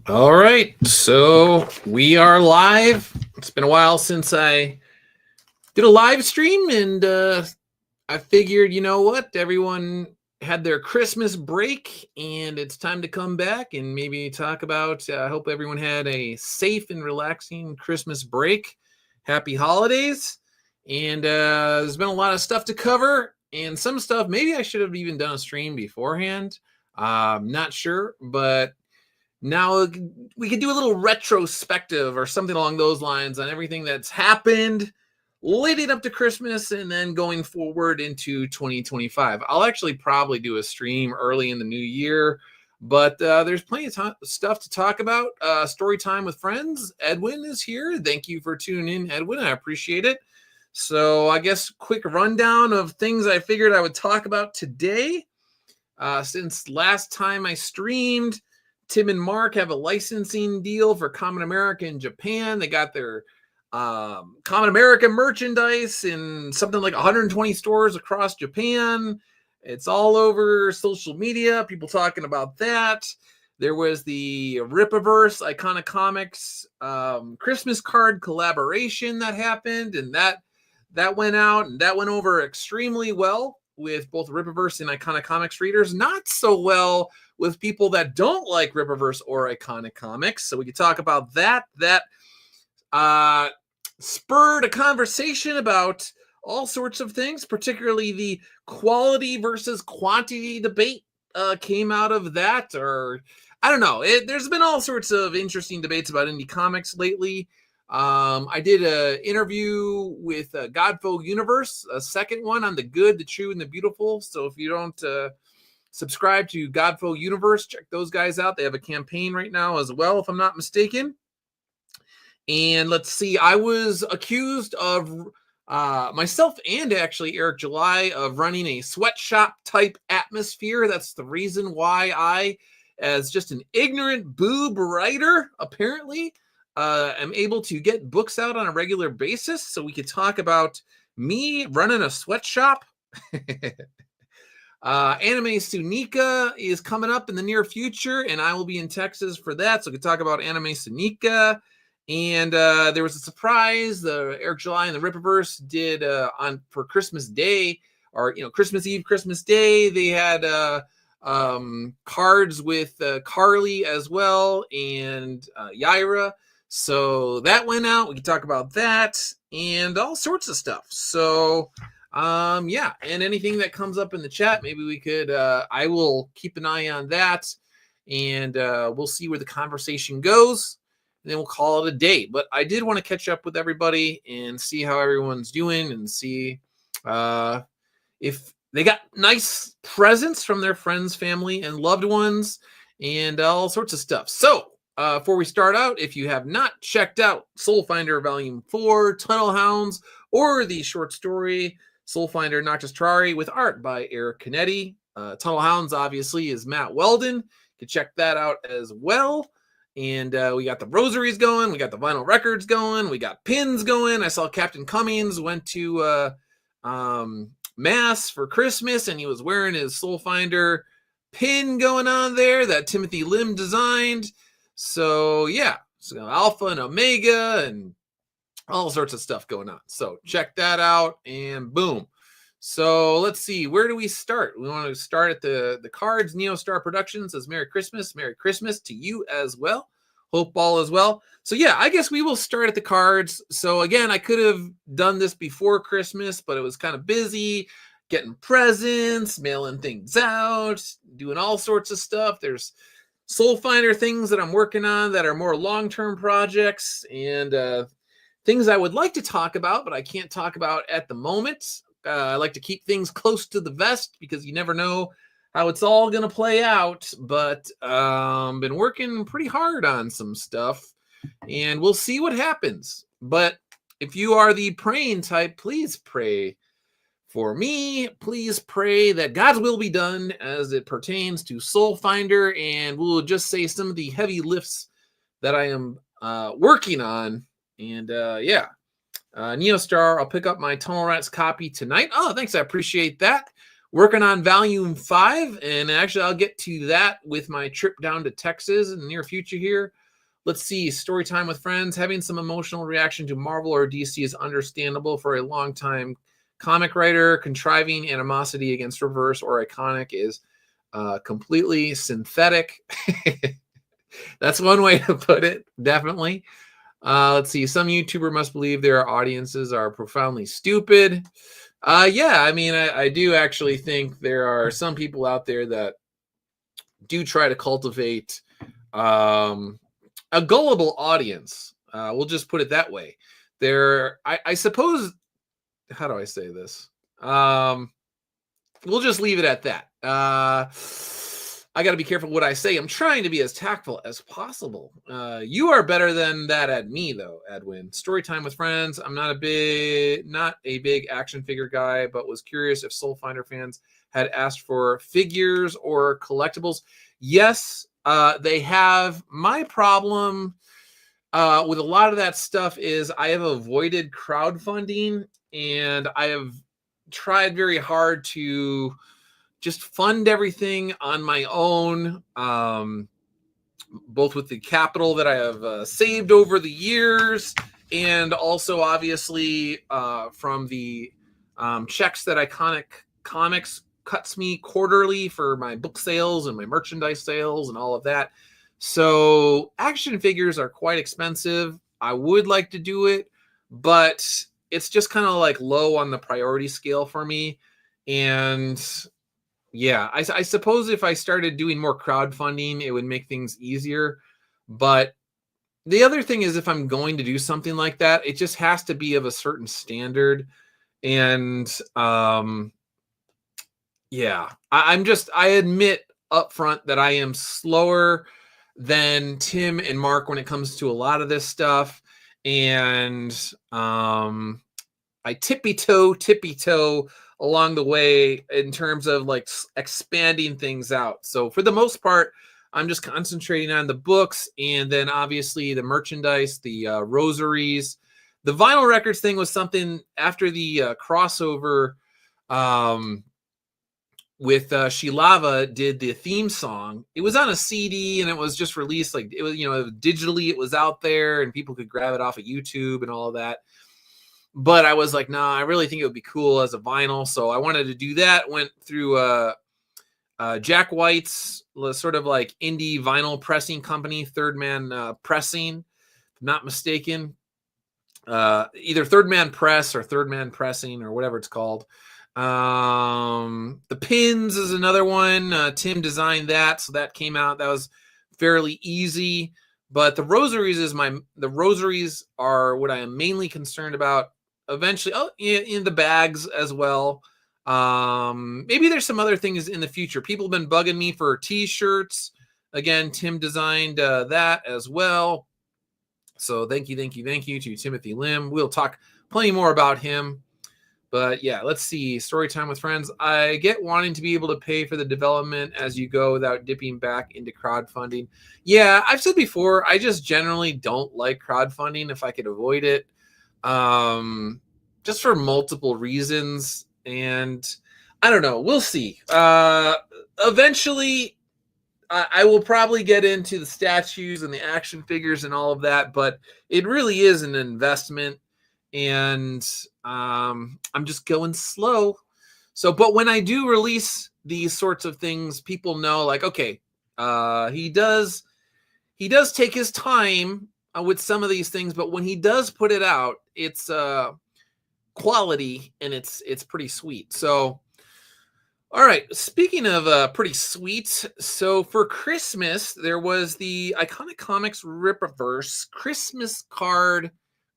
All right, so we are live. It's been a while since I did a live stream, and I figured, you know what, everyone had their Christmas break, and it's time to come back and maybe talk about. I hope everyone had a safe and relaxing Christmas break. Happy holidays, and there's been a lot of stuff to cover, and some stuff maybe I should have even done a stream beforehand. Not sure, but now we could do a little retrospective or something along those lines on everything that's happened leading up to Christmas and then going forward into 2025. I'll actually probably do a stream early in the new year, but there's plenty of stuff to talk about. Story time with friends. Edwin is here. Thank you for tuning in, Edwin. I appreciate it. So I guess quick rundown of things I figured I would talk about today. Since last time I streamed, Tim and Mark have a licensing deal for Common America in Japan. They got their Common America merchandise in something like 120 stores across Japan. It's all over social media, people talking about that. There was the Rippaverse Iconic Comics Christmas card collaboration that happened, and that went out, and that went over extremely well with both Rippaverse and Iconic Comics readers. Not so well with people that don't like Rippaverse or Iconic Comics. So we could talk about that. That spurred a conversation about all sorts of things, particularly the quality versus quantity debate came out of that. Or I don't know. There's been all sorts of interesting debates about indie comics lately. I did an interview with Godfo Universe, a second one on the good, the true, and the beautiful. So if you don't subscribe to Godfo Universe, check those guys out. They have a campaign right now as well, if I'm not mistaken. And let's see, I was accused of myself and actually Eric July of running a sweatshop type atmosphere. That's the reason why I, as just an ignorant boob writer, apparently, am able to get books out on a regular basis. So we could talk about me running a sweatshop. Anime Sunika is coming up in the near future, and I will be in Texas for that. So we could talk about Anime Sunika. And there was a surprise. The Eric July and the Rippaverse did for Christmas Day, or Christmas Eve, Christmas Day. They had cards with Carly as well and Yaira. So that went out. We can talk about that and all sorts of stuff. So yeah, and anything that comes up in the chat, maybe we could. I will keep an eye on that, and we'll see where the conversation goes. And then we'll call it a day. But I did want to catch up with everybody and see how everyone's doing and see if they got nice presents from their friends, family, and loved ones and all sorts of stuff. So before we start out, if you have not checked out Soul Finder Volume 4, Tunnel Hounds, or the short story Soul Finder Noctis Terrari with art by Eric Canetti. Tunnel Hounds, obviously, is Matt Weldon. You can check that out as well. And we got the rosaries going. We got the vinyl records going. We got pins going. I saw Captain Cummings went to Mass for Christmas, and he was wearing his Soul Finder pin going on there that Timothy Lim designed. So, yeah. So Alpha and Omega and all sorts of stuff going on. So check that out, and boom. So let's see, where do we start? We want to start at the cards. Neo Star Productions says Merry Christmas. Merry Christmas to you as well. Hope all as well. So yeah, I guess we will start at the cards. So again, I could have done this before Christmas, but it was kind of busy getting presents, mailing things out, doing all sorts of stuff. There's Soul Finder things that I'm working on that are more long-term projects and things I would like to talk about, but I can't talk about at the moment. I like to keep things close to the vest because you never know how it's all going to play out. But been working pretty hard on some stuff, and we'll see what happens. But if you are the praying type, please pray for me. Please pray that God's will be done as it pertains to Soul Finder, and we'll just say some of the heavy lifts that I am working on. And yeah. Neostar, I'll pick up my Tunnel Rats copy tonight. Oh, thanks. I appreciate that. working on volume 5, and actually I'll get to that with my trip down to Texas in the near future here. Let's see, story time with friends. Having some emotional reaction to Marvel or DC is understandable for a long time comic writer. Contriving animosity against Reverse or Iconic is completely synthetic. That's one way to put it, definitely. Let's see. Some YouTuber must believe their audiences are profoundly stupid. Yeah, I mean, I do actually think there are some people out there that do try to cultivate a gullible audience. We'll just put it that way. I suppose, how do I say this? We'll just leave it at that. I got to be careful what I say. I'm trying to be as tactful as possible. You are better than that at me, though, Edwin. Story time with friends. I'm not a big action figure guy, but was curious if Soul Finder fans had asked for figures or collectibles. Yes, they have. My problem with a lot of that stuff is I have avoided crowdfunding, and I have tried very hard to just fund everything on my own, both with the capital that I have saved over the years, and also obviously from the checks that Iconic Comics cuts me quarterly for my book sales and my merchandise sales and all of that. So action figures are quite expensive. I would like to do it, but it's just kind of like low on the priority scale for me. And yeah, I suppose if I started doing more crowdfunding, it would make things easier. But the other thing is, if I'm going to do something like that, it just has to be of a certain standard. And yeah, I admit up front that I am slower than Tim and Mark when it comes to a lot of this stuff. And I tippy toe along the way in terms of like expanding things out. So for the most part, I'm just concentrating on the books, and then obviously the merchandise, the rosaries. The vinyl records thing was something after the crossover with Shilava did the theme song. It was on a CD and it was just released, like it was, digitally it was out there and people could grab it off of YouTube and all of that. But I was like, nah, I really think it would be cool as a vinyl. So I wanted to do that. Went through Jack White's sort of like indie vinyl pressing company, Third Man Pressing, if I'm not mistaken. Either Third Man Press or Third Man Pressing or whatever it's called. The pins is another one. Tim designed that, so that came out. That was fairly easy. But the rosaries are what I am mainly concerned about. Eventually, in the bags as well. Maybe there's some other things in the future. People have been bugging me for t-shirts. Again, Tim designed that as well. So thank you to Timothy Lim. We'll talk plenty more about him. But yeah, let's see. Story time with friends. I get wanting to be able to pay for the development as you go without dipping back into crowdfunding. Yeah, I've said before, I just generally don't like crowdfunding if I could avoid it. Just for multiple reasons. And I don't know. We'll see. Eventually, I will probably get into the statues and the action figures and all of that. But it really is an investment. And I'm just going slow. So, but when I do release these sorts of things, people know, like, okay, he does take his time with some of these things, but when he does put it out, it's quality and it's pretty sweet. So, all right, speaking of pretty sweet, so for Christmas there was the Iconic Comics Rippaverse Christmas card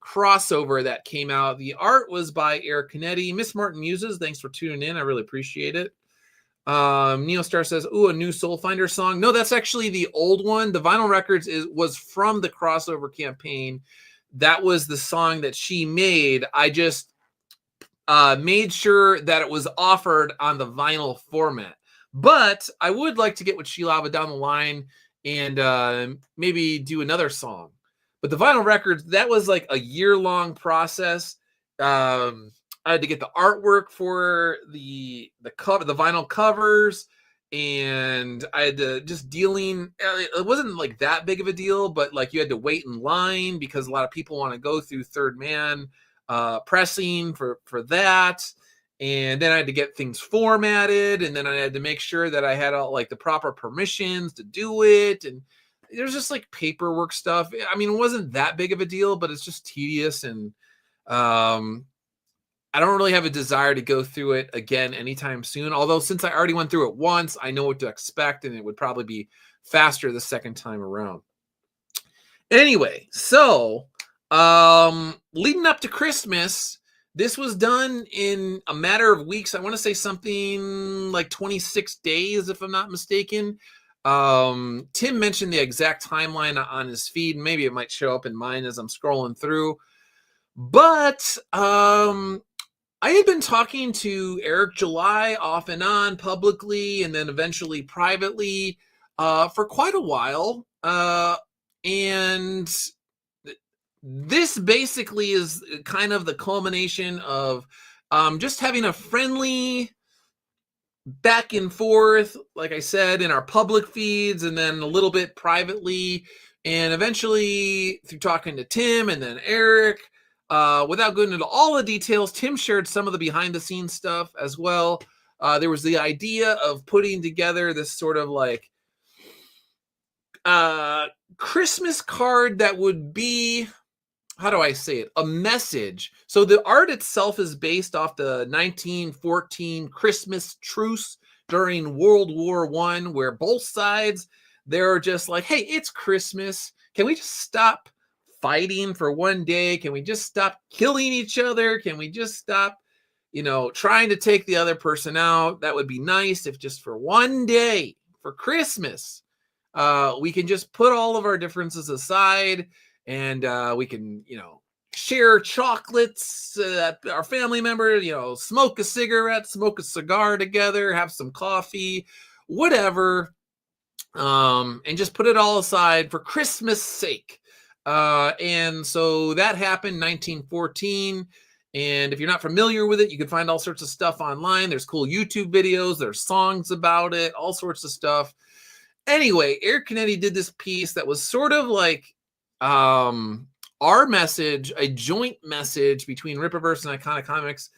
crossover that came out. The art was by Eric Canetti. Miss Martin Muses, thanks for tuning in. I really appreciate it. Neostar says, "Ooh, a new Soul Finder song." No, that's actually the old one. The vinyl records was from the crossover campaign. That was the song that she made. I just made sure that it was offered on the vinyl format. But I would like to get with Sheila down the line and maybe do another song. But the vinyl records, that was like a year-long process. I had to get the artwork for the cover, the vinyl covers, and I had to just dealing. It wasn't like that big of a deal, but like you had to wait in line because a lot of people want to go through Third Man pressing for that. And then I had to get things formatted, and then I had to make sure that I had all like the proper permissions to do it. And there's just like paperwork stuff. I mean, it wasn't that big of a deal, but it's just tedious, and I don't really have a desire to go through it again anytime soon. Although since I already went through it once, I know what to expect, and it would probably be faster the second time around. Anyway, so leading up to Christmas, this was done in a matter of weeks. I want to say something like 26 days, if I'm not mistaken. Tim mentioned the exact timeline on his feed. Maybe it might show up in mine as I'm scrolling through. But I had been talking to Eric July off and on publicly and then eventually privately for quite a while. And this basically is kind of the culmination of just having a friendly back and forth, like I said, in our public feeds and then a little bit privately. And eventually through talking to Tim and then Eric, without going into all the details, Tim shared some of the behind the scenes stuff as well. There was the idea of putting together this sort of like Christmas card that would be, how do I say it? A message. So the art itself is based off the 1914 Christmas truce during World War I, where both sides, they're just like, hey, it's Christmas. Can we just stop fighting for one day? Can we just stop killing each other? Can we just stop, trying to take the other person out? That would be nice if just for one day for Christmas, we can just put all of our differences aside and we can, share chocolates, our family members, smoke a cigarette, smoke a cigar together, have some coffee, whatever, and just put it all aside for Christmas sake. And so that happened in 1914. And if you're not familiar with it, you can find all sorts of stuff online. There's cool YouTube videos, there's songs about it, all sorts of stuff. Anyway, Eric Canetti did this piece that was sort of like our message, a joint message between Rippaverse and Iconic Comics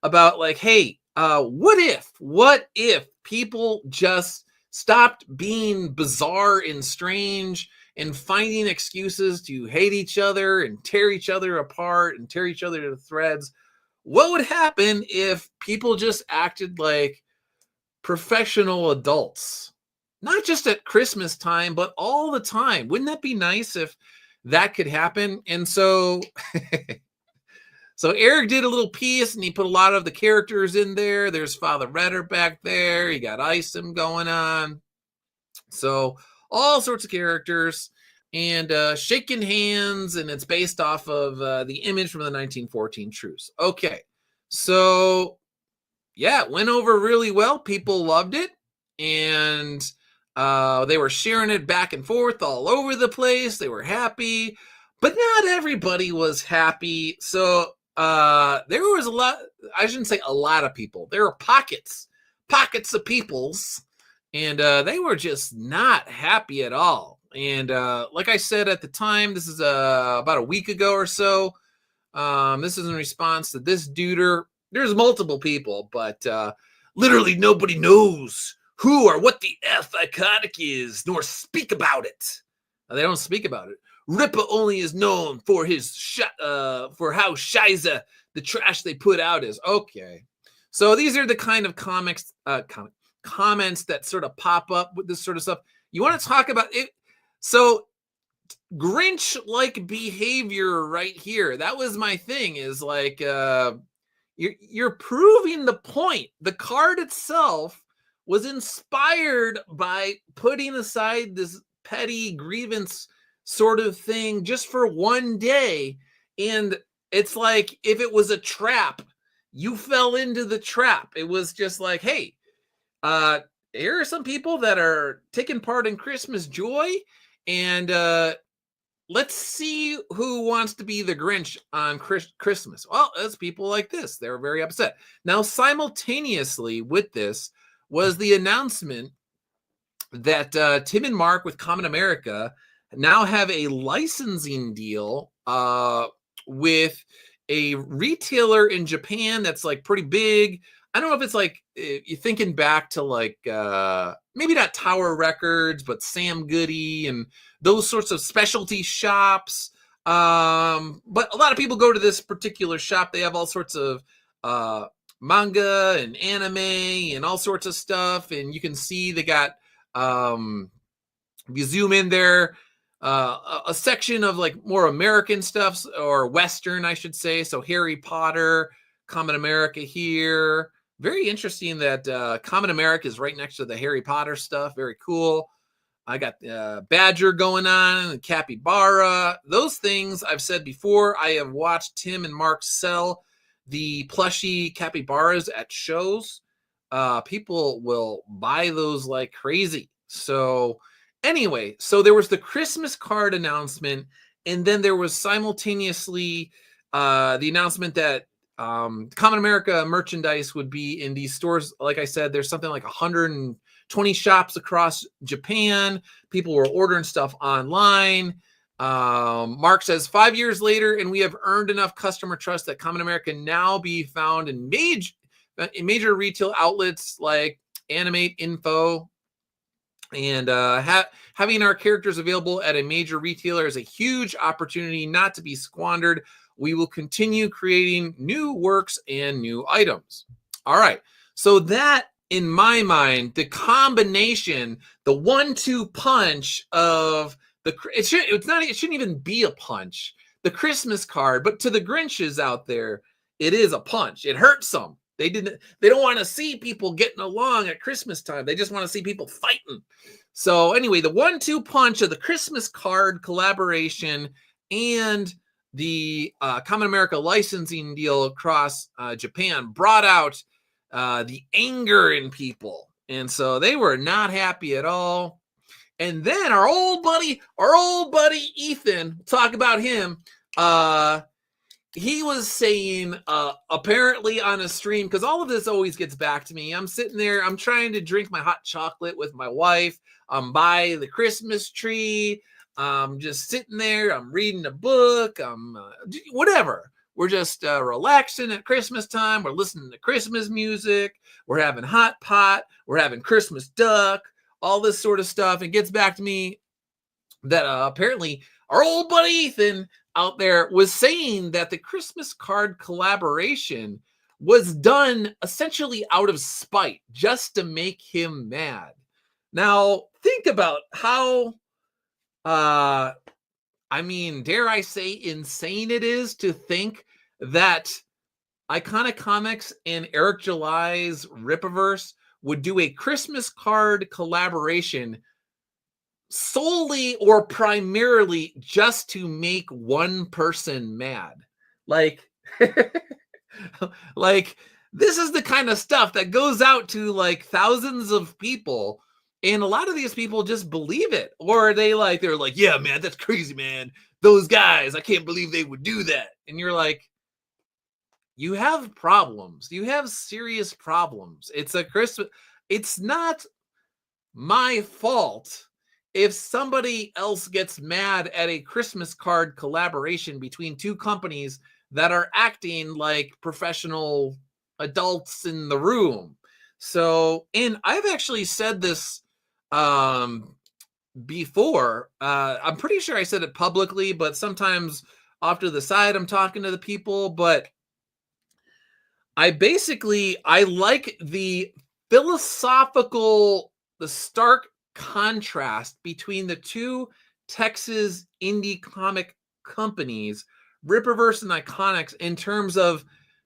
about like, hey, what if people just stopped being bizarre and strange and finding excuses to hate each other and tear each other apart and tear each other to threads? What would happen if people just acted like professional adults? Not just at Christmas time, but all the time. Wouldn't that be nice if that could happen? And so, so Eric did a little piece and he put a lot of the characters in there. There's Father Redder back there. You got Isom going on. So all sorts of characters and shaking hands. And it's based off of the image from the 1914 truce. Okay. So yeah, it went over really well. People loved it. And they were sharing it back and forth all over the place. They were happy, but not everybody was happy. So there was a lot, I shouldn't say a lot of people. There were pockets of peoples, and they were just not happy at all. And like I said at the time, this is about a week ago or so. This is in response to this duder. There's multiple people, but literally nobody knows who or what the F Iconic is, nor speak about it. They don't speak about it. Ripper only is known for his for how shiza the trash they put out is. Okay, so these are the kind of comments that sort of pop up with this sort of stuff. You want to talk about it? So Grinch-like behavior right here. That was my thing. Is like you're proving the point. The card itself was inspired by putting aside this petty grievance sort of thing just for one day. And it's like, if it was a trap, you fell into the trap. It was just like, hey, here are some people that are taking part in Christmas joy. And let's see who wants to be the Grinch on Christmas. Well, it's people like this. They're very upset. Now, simultaneously with this was the announcement that Tim and Mark with Common America now have a licensing deal with a retailer in Japan that's like pretty big. I don't know if it's like you're thinking back to like maybe not Tower Records, but Sam Goody and those sorts of specialty shops. But a lot of people go to this particular shop. They have all sorts of manga and anime and all sorts of stuff. And you can see they got, if you zoom in there, a section of like more American stuff or Western, I should say. So Harry Potter, Common America here. Very interesting that Common America is right next to the Harry Potter stuff. Very cool. I got Badger going on and Capybara. Those things I've said before. I have watched Tim and Mark sell the plushy capybaras at shows. People will buy those like crazy. So anyway, so there was the Christmas card announcement, and then there was simultaneously the announcement that Common America merchandise would be in these stores. Like I said, there's something like 120 shops across Japan. People were ordering stuff online. Mark says 5 years later, and we have earned enough customer trust that Common America now be found in major retail outlets like Animate Info. And having our characters available at a major retailer is a huge opportunity not to be squandered. We will continue creating new works and new items. All right. So that, in my mind, the combination, the 1-2 punch of it shouldn't even be a punch. The Christmas card, but to the Grinches out there, it is a punch. It hurts them. They don't want to see people getting along at Christmas time. They just want to see people fighting. So anyway, the 1-2 punch of the Christmas card collaboration and the Common America licensing deal across Japan brought out the anger in people. And so they were not happy at all. And then our old buddy Ethan, talk about him. He was saying, apparently on a stream, because all of this always gets back to me. I'm sitting there, I'm trying to drink my hot chocolate with my wife. I'm by the Christmas tree. I'm just sitting there. I'm reading a book. I'm whatever. We're just relaxing at Christmas time. We're listening to Christmas music. We're having hot pot. We're having Christmas duck. All this sort of stuff. It gets back to me that apparently our old buddy Ethan out there was saying that the Christmas card collaboration was done essentially out of spite, just to make him mad. Now, think about how, dare I say, insane it is to think that Iconic Comics and Eric July's Rippaverse would do a Christmas card collaboration solely or primarily just to make one person mad. Like, like this is the kind of stuff that goes out to like thousands of people, and a lot of these people just believe it, or they're like, yeah, man, that's crazy, man. Those guys, I can't believe they would do that. And you're like, you have problems. You have serious problems. It's a Christmas. It's not my fault if somebody else gets mad at a Christmas card collaboration between two companies that are acting like professional adults in the room. So, and I've actually said this before. I'm pretty sure I said it publicly, but sometimes off to the side, I'm talking to the people. But I like the philosophical, the stark contrast between the two Texas indie comic companies, Rippaverse and Iconics, in terms of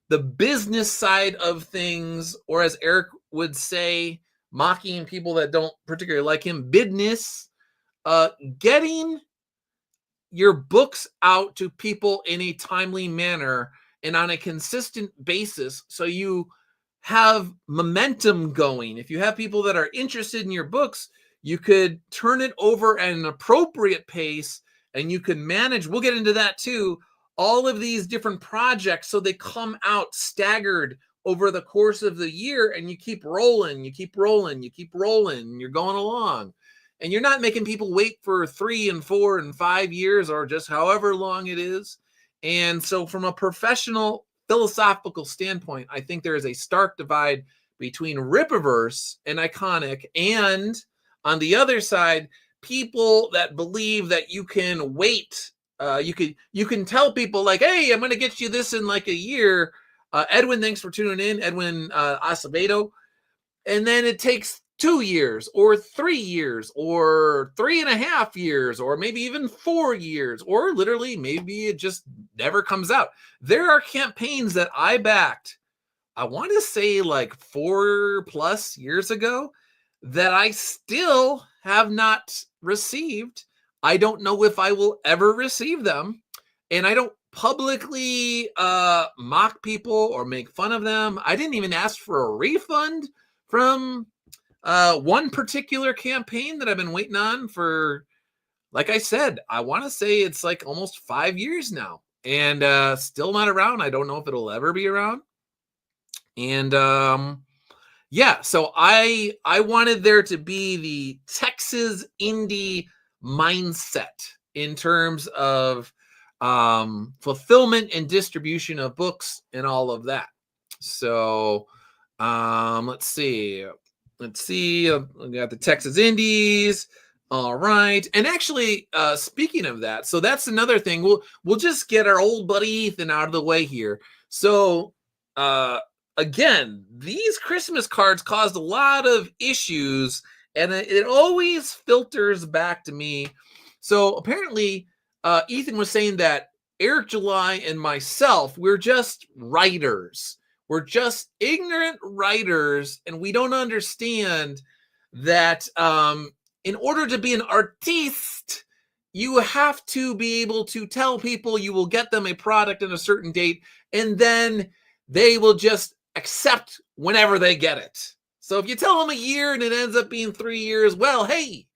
the business side of things, or as Eric would say, mocking people that don't particularly like him, business, getting your books out to people in a timely manner and on a consistent basis, so you have momentum going. If you have people that are interested in your books, you could turn it over at an appropriate pace and you can manage, we'll get into that too, all of these different projects so they come out staggered over the course of the year, and you keep rolling, and you're going along. And you're not making people wait for 3 and 4 and 5 years or just however long it is. And so from a professional philosophical standpoint, I think there is a stark divide between Rippaverse and Iconic, and on the other side, people that believe that you can wait. You can tell people like, hey, I'm going to get you this in like a year. Edwin, thanks for tuning in. Edwin Acevedo. And then it takes 2 years or 3 years or 3.5 years or maybe even 4 years, or literally maybe it just never comes out. There are campaigns that I backed, I want to say like 4+ years ago, that I still have not received. I don't know if I will ever receive them. And I don't publicly mock people or make fun of them. I didn't even ask for a refund from one particular campaign that I've been waiting on for, like I said, I want to say it's like almost 5 years now, and still not around. I don't know if it'll ever be around. And yeah, so I wanted there to be the Texas indie mindset in terms of fulfillment and distribution of books and all of that. So let's see. We got the Texas Indies. All right. And actually, speaking of that, so that's another thing. We'll just get our old buddy Ethan out of the way here. So again, these Christmas cards caused a lot of issues, and it always filters back to me. So apparently, Ethan was saying that Eric July and myself, we're just writers. We're just ignorant writers, and we don't understand that in order to be an artiste, you have to be able to tell people you will get them a product in a certain date, and then they will just accept whenever they get it. So if you tell them a year and it ends up being 3 years, well, hey,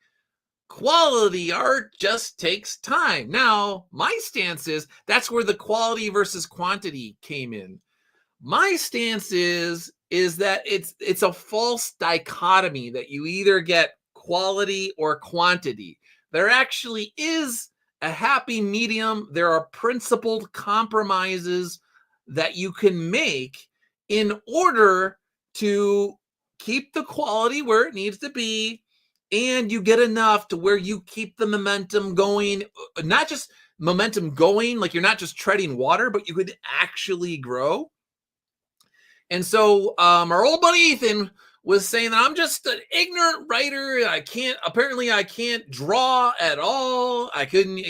quality art just takes time. Now, my stance is that's where the quality versus quantity came in. My stance is that it's a false dichotomy that you either get quality or quantity. There actually is a happy medium. There are principled compromises that you can make in order to keep the quality where it needs to be, and you get enough to where you keep the momentum going, not just momentum going, like you're not just treading water, but you could actually grow. And so our old buddy Ethan was saying that I'm just an ignorant writer. I can't draw at all. I couldn't,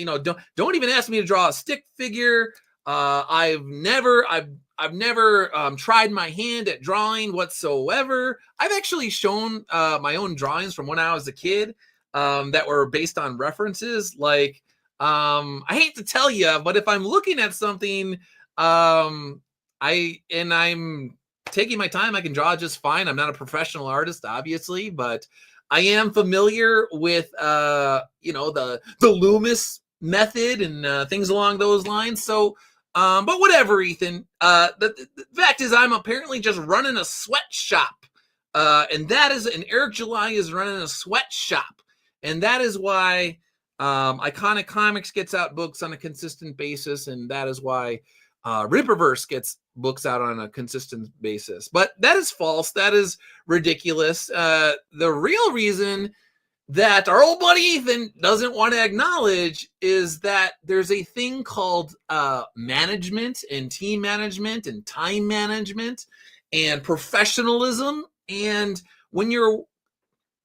don't even ask me to draw a stick figure. I've never tried my hand at drawing whatsoever. I've actually shown my own drawings from when I was a kid that were based on references. Like, I hate to tell you, but if I'm looking at something, I'm taking my time, I can draw just fine. I'm not a professional artist, obviously, but I am familiar with, the Loomis method and things along those lines. So, but whatever, Ethan. The fact is, I'm apparently just running a sweatshop, and Eric July is running a sweatshop, and that is why Iconic Comics gets out books on a consistent basis, and that is why Rippaverse gets books out on a consistent basis. But that is false. That is ridiculous. The real reason that our old buddy Ethan doesn't want to acknowledge is that there's a thing called management and team management and time management and professionalism. And when you're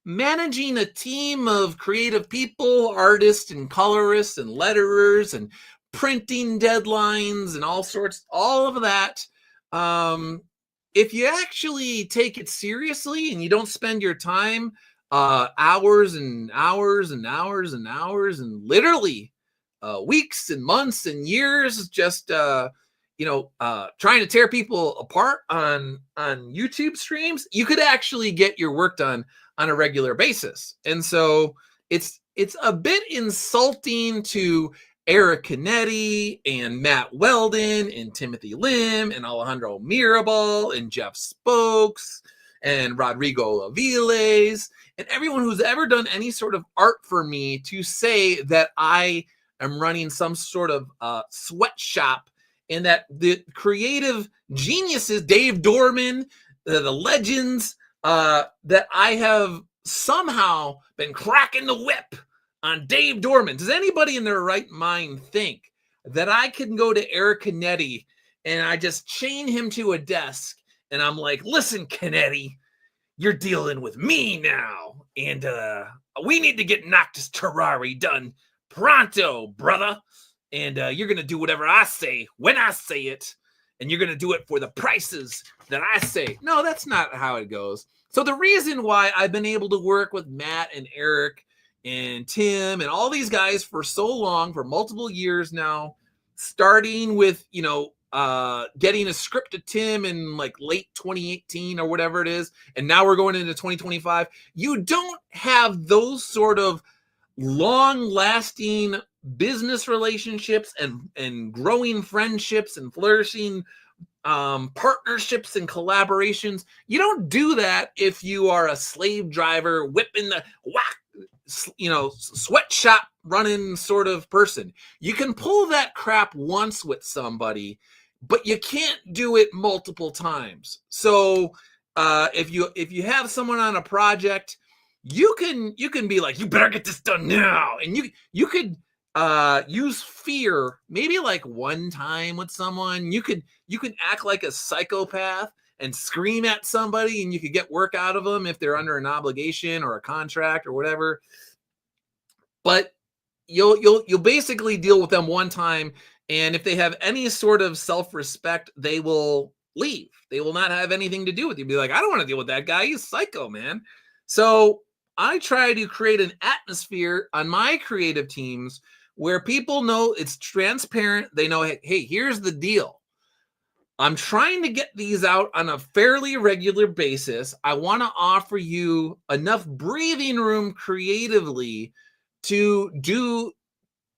managing a team of creative people, artists and colorists and letterers and printing deadlines and all of that, if you actually take it seriously and you don't spend your time hours and hours and hours and hours and literally weeks and months and years just trying to tear people apart on YouTube streams, you could actually get your work done on a regular basis. And so it's a bit insulting to Eric Canetti and Matt Weldon and Timothy Lim and Alejandro Mirabal and Jeff Spokes and Rodrigo Aviles and everyone who's ever done any sort of art for me to say that I am running some sort of sweatshop, and that the creative geniuses, Dave Dorman, the legends, that I have somehow been cracking the whip on Dave Dorman. Does anybody in their right mind think that I can go to Eric Canetti and I just chain him to a desk and I'm like, listen, Canetti, you're dealing with me now, and we need to get Noctis Terrari done pronto, brother, and you're going to do whatever I say when I say it, and you're going to do it for the prices that I say. No, that's not how it goes. So the reason why I've been able to work with Matt and Eric and Tim and all these guys for so long, for multiple years now, starting with, getting a script to Tim in like late 2018 or whatever it is, and now we're going into 2025. You don't have those sort of long-lasting business relationships and growing friendships and flourishing partnerships and collaborations. You don't do that if you are a slave driver whipping the sweatshop running sort of person. You can pull that crap once with somebody, but you can't do it multiple times. So if you have someone on a project, you can be like, you better get this done now, and you could use fear maybe like one time with someone. You could act like a psychopath and scream at somebody, and you could get work out of them if they're under an obligation or a contract or whatever. But you'll basically deal with them one time, and if they have any sort of self-respect, they will leave. They will not have anything to do with you. Be like, I don't want to deal with that guy. He's psycho, man. So I try to create an atmosphere on my creative teams where people know it's transparent. They know, hey, here's the deal. I'm trying to get these out on a fairly regular basis. I want to offer you enough breathing room creatively to do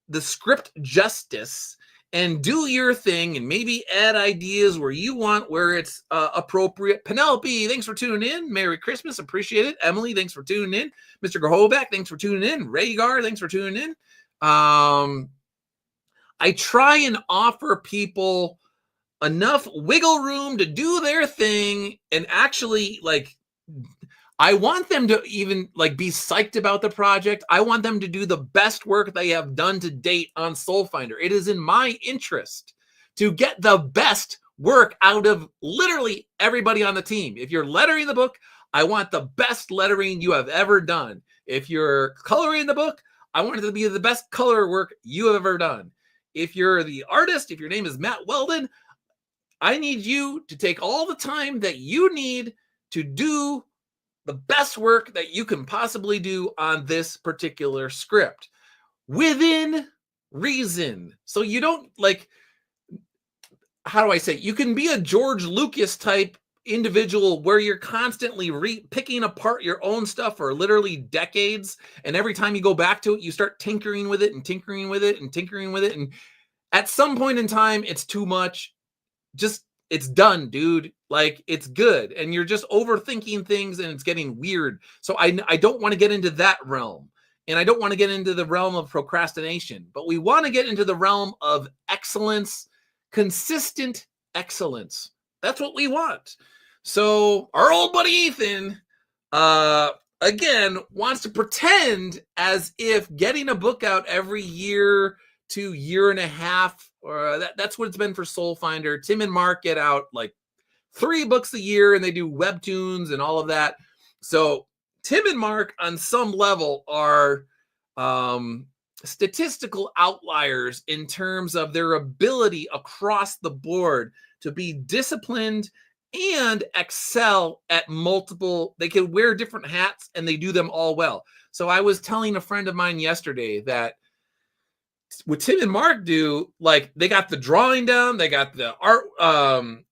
the script justice and do your thing, and maybe add ideas where you want, where it's appropriate. Penelope, thanks for tuning in. Merry Christmas. Appreciate it. Emily, thanks for tuning in. Mr. Grahovac, thanks for tuning in. Rhaegar, thanks for tuning in. I try and offer people enough wiggle room to do their thing, and actually, like, I want them to even like be psyched about the project. I want them to do the best work they have done to date on Soul Finder. It is in my interest to get the best work out of literally everybody on the team. If you're lettering the book, I want the best lettering you have ever done. If you're coloring the book, I want it to be the best color work you have ever done. If you're the artist, if your name is Matt Weldon, I need you to take all the time that you need to do the best work that you can possibly do on this particular script within reason. So you don't, like, how do I say, you can be a George Lucas type individual where you're constantly picking apart your own stuff for literally decades, and every time you go back to it, you start tinkering with it and tinkering with it and tinkering with it, and at some point in time, it's too much. Just, it's done, dude. Like, it's good, and you're just overthinking things, and it's getting weird. So I don't want to get into that realm, and I don't want to get into the realm of procrastination, but we want to get into the realm of excellence, consistent excellence. That's what we want. So our old buddy Ethan, again, wants to pretend as if getting a book out every year to year and a half, or that's what it's been for Soul Finder. Tim and Mark get out like 3 books a year, and they do webtoons and all of that. So Tim and Mark, on some level, are statistical outliers in terms of their ability across the board to be disciplined and excel at multiple. They can wear different hats, and they do them all well. So I was telling a friend of mine yesterday that what Tim and Mark do, like, they got the drawing down, they got the art,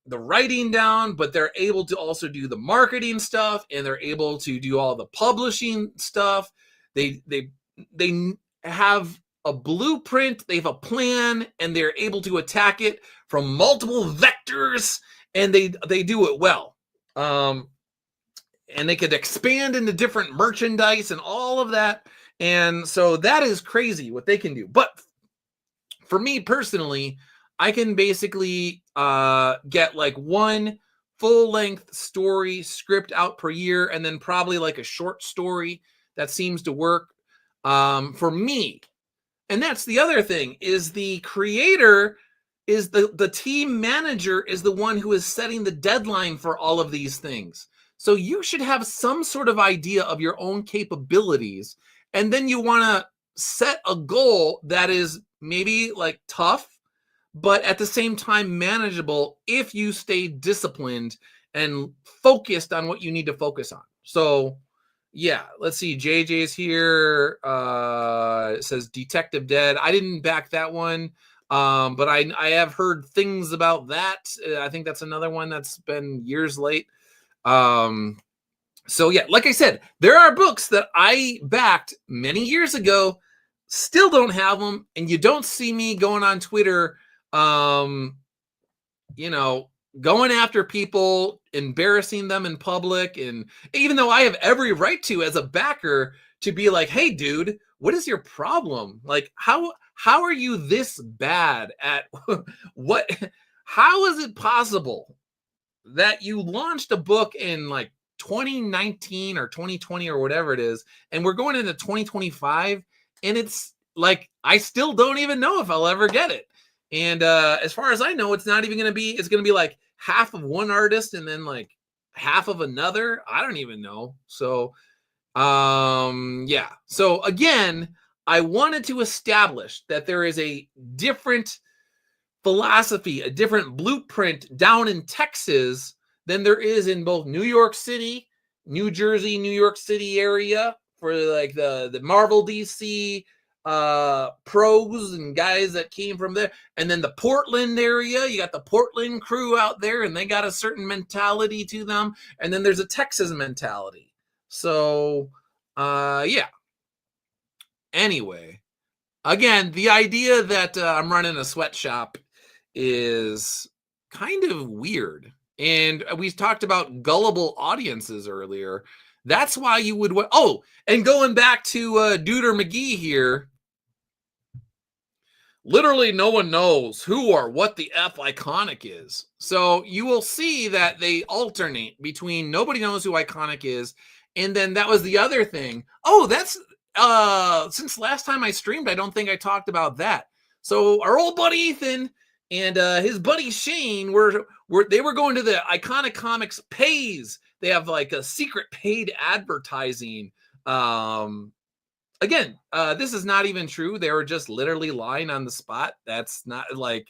the writing down, but they're able to also do the marketing stuff, and they're able to do all the publishing stuff. They they have a blueprint, they have a plan, and they're able to attack it from multiple vectors, and they do it well. And they could expand into different merchandise and all of that. And so that is crazy what they can do. But for me personally, I can basically get like one full-length story script out per year, and then probably like a short story that seems to work for me. And that's the other thing, is the creator is the team manager is the one who is setting the deadline for all of these things. So you should have some sort of idea of your own capabilities, and then you want to set a goal that is maybe like tough, but at the same time manageable if you stay disciplined and focused on what you need to focus on. So yeah, let's see. JJ's here. It says Detective Dead. I didn't back that one. But I have heard things about that. I think that's another one that's been years late. So yeah, like I said, there are books that I backed many years ago, still don't have them, and you don't see me going on Twitter, going after people, embarrassing them in public. And even though I have every right to, as a backer, to be like, hey dude, what is your problem? Like, how are you this bad at what? How is it possible that you launched a book in like 2019 or 2020 or whatever it is, and we're going into 2025, and it's like, I still don't even know if I'll ever get it. And as far as I know, it's not even going to be, it's going to be like half of one artist and then like half of another. I don't even know. So, yeah. So again, I wanted to establish that there is a different philosophy, a different blueprint down in Texas than there is in both New York City, New Jersey, New York City area for like the Marvel DC pros and guys that came from there. And then the Portland area, you got the Portland crew out there, and they got a certain mentality to them. And then there's a Texas mentality. So, yeah. Anyway, again, the idea that I'm running a sweatshop is kind of weird. And we talked about gullible audiences earlier. That's why you would... Oh, and going back to Duder McGee here, literally no one knows who or what the F Iconic is. So you will see that they alternate between nobody knows who Iconic is, and then that was the other thing. Oh, that's... since last time I streamed, I don't think I talked about that. So our old buddy Ethan and his buddy Shane were going to the Iconic Comics pays. They have like a secret paid advertising. Again, this is not even true. They were just literally lying on the spot. That's not like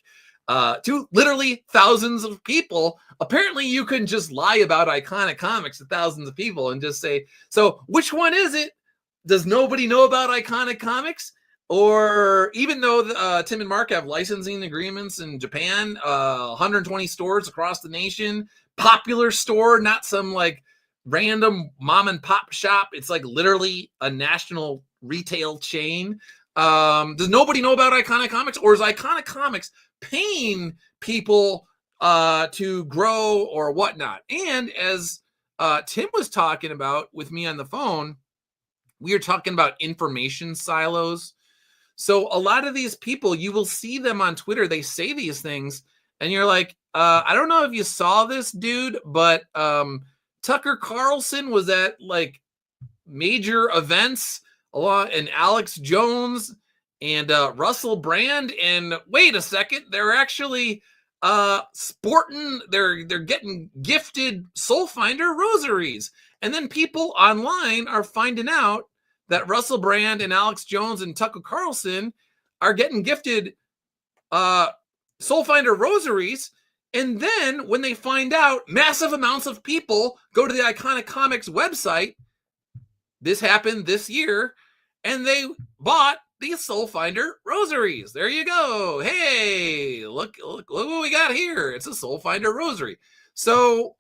to literally thousands of people. Apparently you can just lie about Iconic Comics to thousands of people and just say, so which one is it? Does nobody know about Iconic Comics? Or even though Tim and Mark have licensing agreements in Japan, 120 stores across the nation, popular store, not some like random mom and pop shop. It's like literally a national retail chain. Does nobody know about Iconic Comics? Or is Iconic Comics paying people to grow or whatnot? And as Tim was talking about with me on the phone, we are talking about information silos. So a lot of these people, you will see them on Twitter. They say these things, and you're like, I don't know if you saw this, dude, but Tucker Carlson was at like major events along, and Alex Jones and Russell Brand. And wait a second, they're actually sporting. They're getting gifted Soul Finder rosaries, and then people online are finding out that Russell Brand and Alex Jones and Tucker Carlson are getting gifted Soul Finder rosaries. And then when they find out, massive amounts of people go to the Iconic Comics website. This happened this year, and they bought these Soul Finder rosaries. There you go. Hey, look what we got here. It's a Soul Finder rosary. So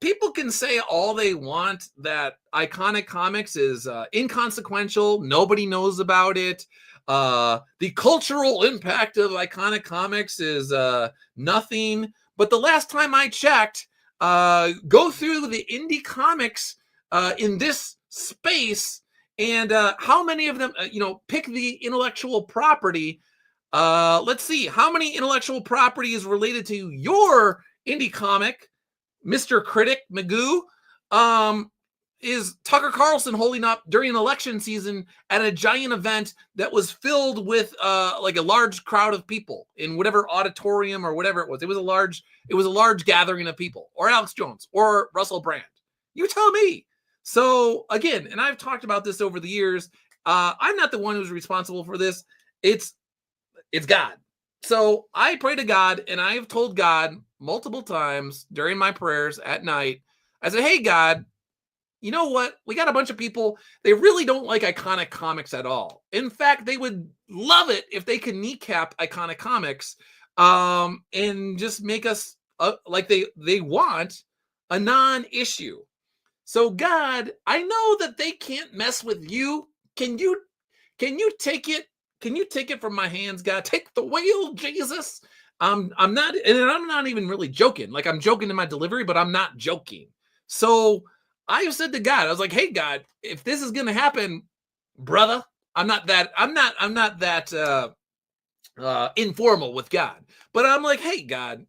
People can say all they want that Iconic Comics is inconsequential. Nobody knows about it. The cultural impact of Iconic Comics is nothing. But the last time I checked, go through the indie comics in this space, and how many of them, pick the intellectual property. Let's see, how many intellectual property is related to your indie comic, Mr. Critic Magoo? Is Tucker Carlson holding up during an election season at a giant event that was filled with like a large crowd of people in whatever auditorium or whatever it was. It was a large gathering of people, or Alex Jones or Russell Brand. You tell me. So again, and I've talked about this over the years. I'm not the one who's responsible for this. It's God. So I pray to God, and I've told God multiple times during my prayers at night, I said, hey, God, you know what? We got a bunch of people. They really don't like Iconic Comics at all. In fact, they would love it if they could kneecap Iconic Comics and just make us like they want a non-issue. So God, I know that they can't mess with you. Can you take it? Can you take it from my hands, God? Take the wheel, Jesus. I'm not, and I'm not even really joking. Like, I'm joking in my delivery, but I'm not joking. So I said to God, I was like, hey, God, if this is gonna happen, brother, I'm not that informal with God. But I'm like, hey, God,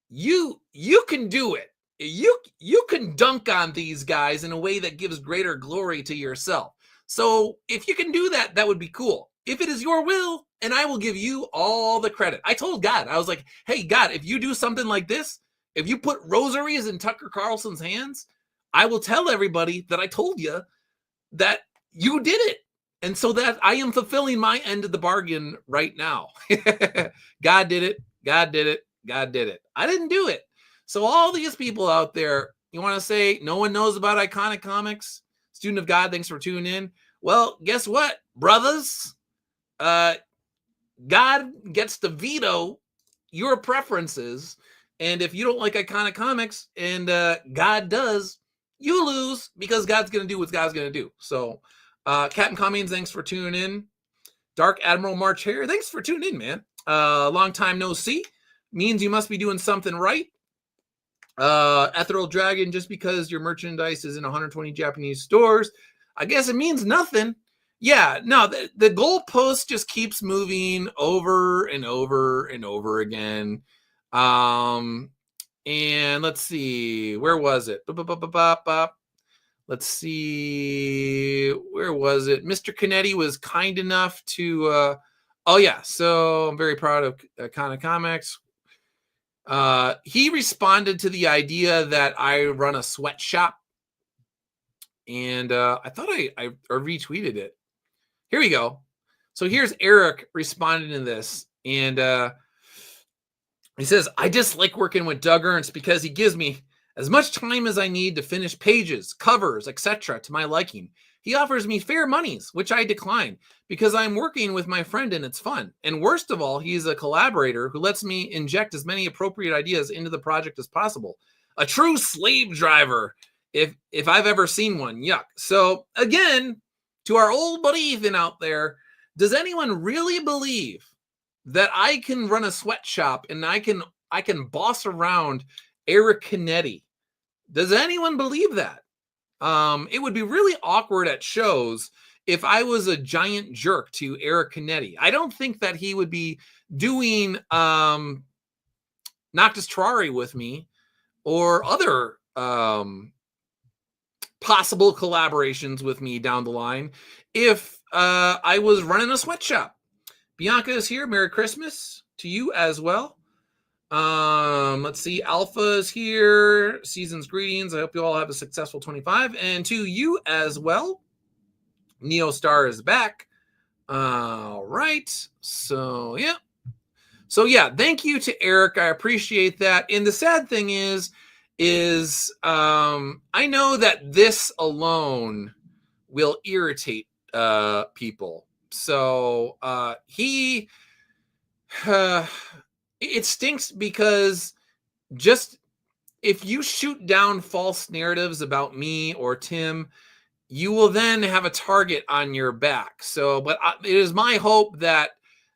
you can do it. You can dunk on these guys in a way that gives greater glory to yourself. So if you can do that, that would be cool. If it is your will, and I will give you all the credit. I told God, I was like, hey, God, if you do something like this, if you put rosaries in Tucker Carlson's hands, I will tell everybody that I told you that you did it. And so that I am fulfilling my end of the bargain right now. God did it. God did it. God did it. I didn't do it. So all these people out there, you want to say no one knows about Iconic Comics? Student of God, thanks for tuning in. Well, guess what, brothers? God gets to veto your preferences. And if you don't like Iconic Comics and God does, you lose, because God's going to do what God's going to do. So Captain Cummings, thanks for tuning in. Dark Admiral March Hare, thanks for tuning in, man. Long time no see. Means you must be doing something right. Ethereal Dragon, just because your merchandise is in 120 Japanese stores, I guess it means nothing. Yeah, no, the goalpost just keeps moving over and over and over again. And let's see, where was it? Let's see, where was it? Mr. Canetti was kind enough to, oh yeah, so I'm very proud of Iconic Comics. He responded to the idea that I run a sweatshop, and I thought I retweeted it. Here we go. So here's Eric responding to this, and he says, I dislike working with Doug Ernst because he gives me as much time as I need to finish pages, covers, etc. to my liking. He offers me fair monies, which I decline because I'm working with my friend and it's fun. And worst of all, he's a collaborator who lets me inject as many appropriate ideas into the project as possible. A true slave driver, if I've ever seen one. Yuck. So again, to our old buddy Ethan out there, does anyone really believe that I can run a sweatshop and I can boss around Eric Canetti? Does anyone believe that? It would be really awkward at shows if I was a giant jerk to Eric Canetti. I don't think that he would be doing Noctis Terrari with me or other possible collaborations with me down the line if I was running a sweatshop. Bianca is here. Merry Christmas to you as well. Let's see. Alpha is here. Season's greetings. I hope you all have a successful 25. And to you as well. Neo Star is back. All right. So, yeah. Thank you to Eric. I appreciate that. And the sad thing is I know that this alone will irritate people. So it stinks because just if you shoot down false narratives about me or Tim, you will then have a target on your back. So, but it is my hope that,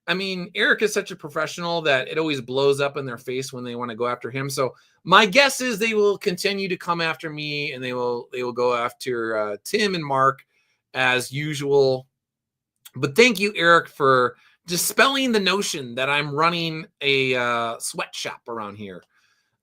I mean, Eric is such a professional that it always blows up in their face when they want to go after him. So my guess is they will continue to come after me, and they will go after Tim and Mark as usual. But thank you, Eric, for dispelling the notion that I'm running a sweatshop around here.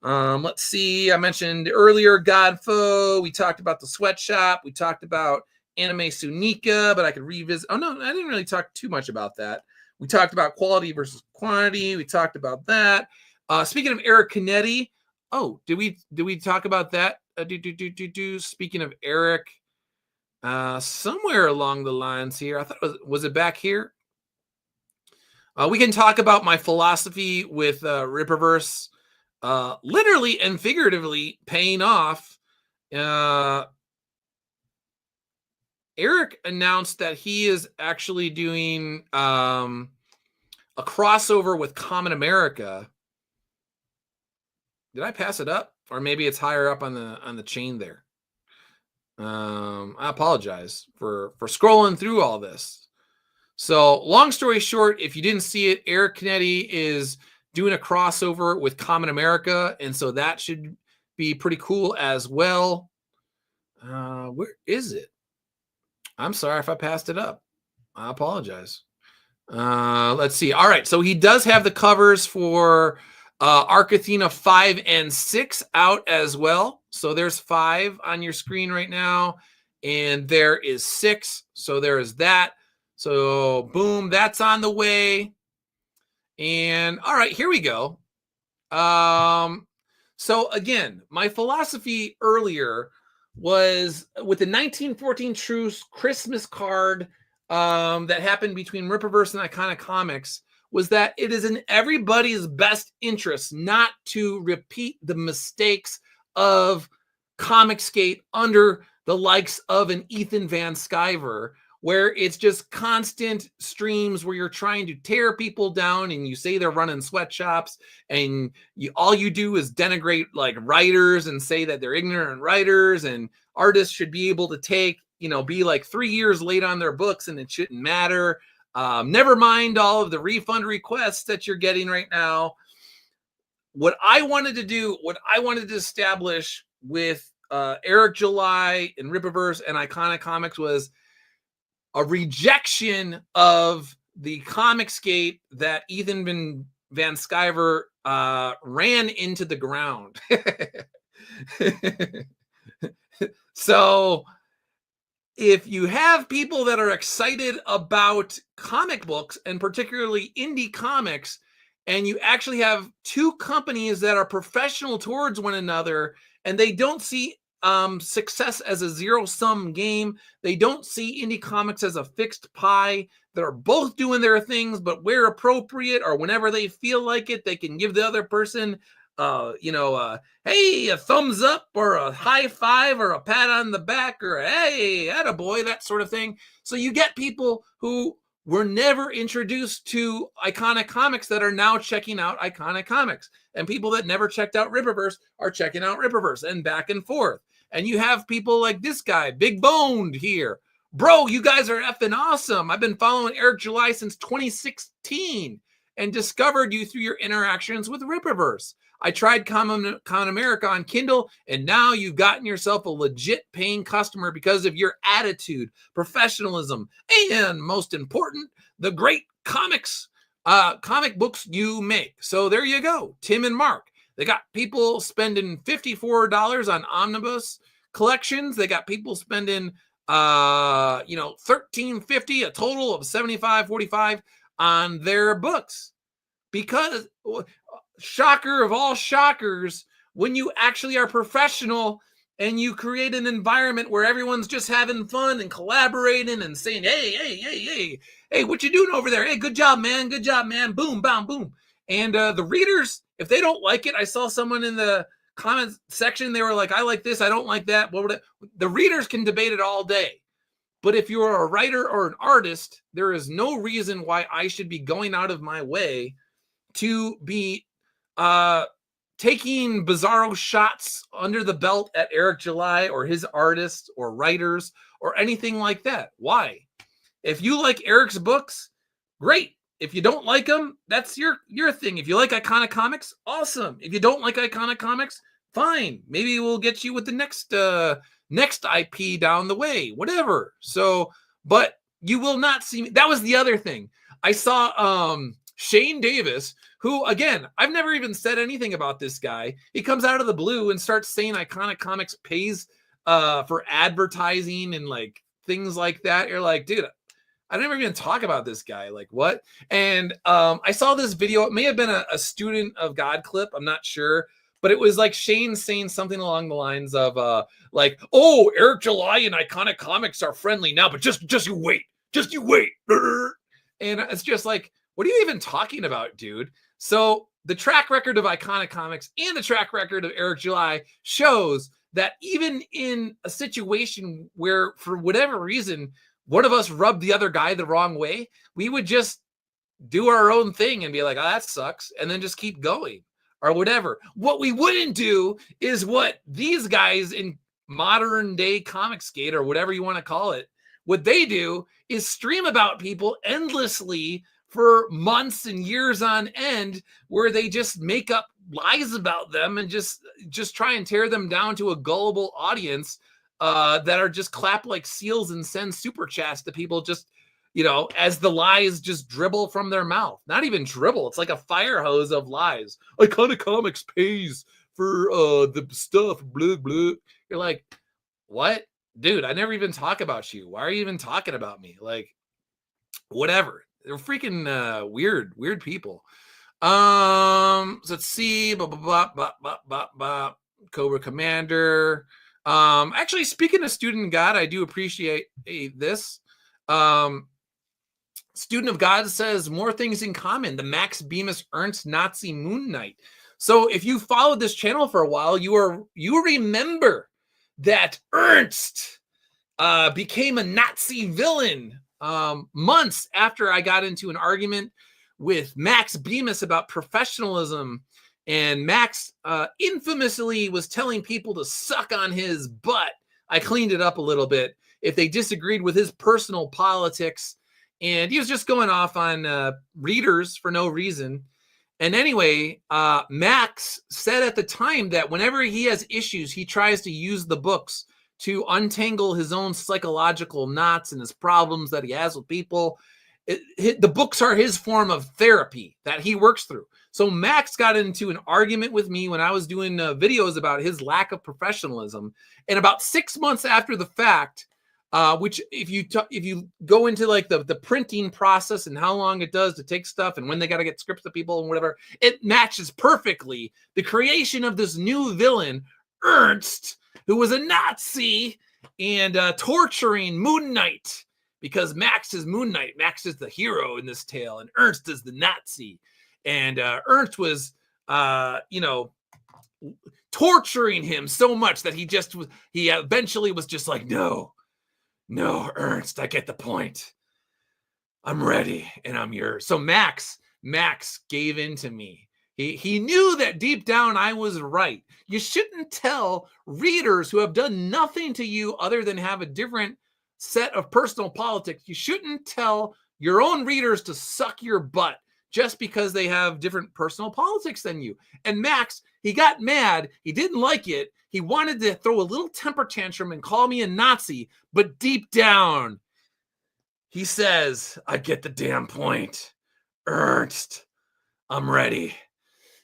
Let's see. I mentioned earlier Godfo. We talked about the sweatshop. We talked about Anime Sunika, but I could revisit. Oh, no, I didn't really talk too much about that. We talked about quality versus quantity. We talked about that. Speaking of Eric Canetti, did we talk about that? Speaking of Eric, somewhere along the lines here, I thought was it back here? We can talk about my philosophy with Rippaverse. Literally and figuratively paying off. Eric announced that he is actually doing a crossover with Common America. Did I pass it up? Or maybe it's higher up on the chain there. I apologize for scrolling through all this. So long story short, if you didn't see it, Eric Canetti is doing a crossover with Common America, and so that should be pretty cool as well. Where is it? I'm sorry if I passed it up. I apologize. Let's see. All right, so he does have the covers for Arc Athena 5 and 6 out as well. So there's 5 on your screen right now, and there is 6. So there is that. So boom, that's on the way. And all right, here we go. So again, my philosophy earlier was with the 1914 Truce Christmas card that happened between Rippaverse and Iconic Comics was that it is in everybody's best interest not to repeat the mistakes of Comicsgate under the likes of an Ethan Van Sciver, where it's just constant streams where you're trying to tear people down and you say they're running sweatshops, and all you do is denigrate like writers and say that they're ignorant writers, and artists should be able to be like 3 years late on their books and it shouldn't matter. Never mind all of the refund requests that you're getting right now. What I wanted to establish with Eric July and Rippaverse and Iconic Comics was a rejection of the Comicsgate that Ethan Van Sciver ran into the ground. So if you have people that are excited about comic books and particularly indie comics, and you actually have two companies that are professional towards one another, and they don't see success as a zero-sum game, they don't see indie comics as a fixed pie, that are both doing their things, but where appropriate or whenever they feel like it, they can give the other person hey, a thumbs up or a high five or a pat on the back or hey, attaboy, that sort of thing. So you get people who were never introduced to Iconic Comics that are now checking out Iconic Comics, and people that never checked out Rippaverse are checking out Rippaverse, and back and forth. And you have people like this guy, Big Boned here. Bro, you guys are effing awesome. I've been following Eric July since 2016 and discovered you through your interactions with Rippaverse. I tried Common America on Kindle, and now you've gotten yourself a legit paying customer because of your attitude, professionalism, and most important, the great comic books you make. So there you go, Tim and Mark. They got people spending $54 on omnibus collections. They got people spending $13.50, a total of $75.45 on their books. Because shocker of all shockers, when you actually are professional and you create an environment where everyone's just having fun and collaborating and saying, hey, what you doing over there? Hey, good job, man. Boom, bam, boom. And the readers, if they don't like it, I saw someone in the comments section, they were like, I like this, I don't like that. The readers can debate it all day. But if you're a writer or an artist, there is no reason why I should be going out of my way to be taking bizarro shots under the belt at Eric July or his artists or writers or anything like that. Why? If you like Eric's books, great. If you don't like them, that's your thing. If you like Iconic Comics, awesome. If you don't like Iconic Comics, fine. Maybe we'll get you with the next IP down the way, whatever. So, but you will not see me. That was the other thing. I saw Shane Davis, who, again, I've never even said anything about this guy. He comes out of the blue and starts saying Iconic Comics pays for advertising and like things like that. You're like, dude, I never even talk about this guy. Like, what? And I saw this video. It may have been a Student of God clip. I'm not sure. But it was like Shane saying something along the lines of like, oh, Eric July and Iconic Comics are friendly now, but just you wait. Just you wait. And it's just like, what are you even talking about, dude? So the track record of Iconic Comics and the track record of Eric July shows that even in a situation where, for whatever reason, one of us rubbed the other guy the wrong way, we would just do our own thing and be like, oh, that sucks, and then just keep going or whatever. What we wouldn't do is what these guys in modern day Comicsgate or whatever you want to call it, what they do is stream about people endlessly for months and years on end, where they just make up lies about them and just try and tear them down to a gullible audience that are just clap like seals and send super chats to people just, you know, as the lies just dribble from their mouth. Not even dribble. It's like a fire hose of lies. Iconic Comics pays for the stuff, blah, blah. You're like, what? Dude, I never even talk about you. Why are you even talking about me? Like, whatever. They're freaking weird people. So let's see. Cobra Commander. Actually, speaking of Student of God, I do appreciate this. Student of God says more things in common. The Max Bemis Ernst Nazi Moon Knight. So if you followed this channel for a while, you remember that Ernst became a Nazi villain months after I got into an argument with Max Bemis about professionalism. And Max infamously was telling people to suck on his butt. I cleaned it up a little bit if they disagreed with his personal politics. And he was just going off on readers for no reason. And anyway, Max said at the time that whenever he has issues, he tries to use the books to untangle his own psychological knots and his problems that he has with people. The books are his form of therapy that he works through. So Max got into an argument with me when I was doing videos about his lack of professionalism. And about 6 months after the fact, which if you go into like the printing process and how long it does to take stuff and when they got to get scripts to people and whatever, it matches perfectly the creation of this new villain, Ernst, who was a Nazi and torturing Moon Knight, because Max is Moon Knight. Max is the hero in this tale, and Ernst is the Nazi. And Ernst was, torturing him so much that he eventually was just like, no, Ernst, I get the point. I'm ready, and I'm yours. So Max gave in to me. He knew that deep down I was right. You shouldn't tell readers who have done nothing to you other than have a different set of personal politics. You shouldn't tell your own readers to suck your butt just because they have different personal politics than you. And Max, he got mad. He didn't like it. He wanted to throw a little temper tantrum and call me a Nazi. But deep down, he says, I get the damn point. Ernst, I'm ready.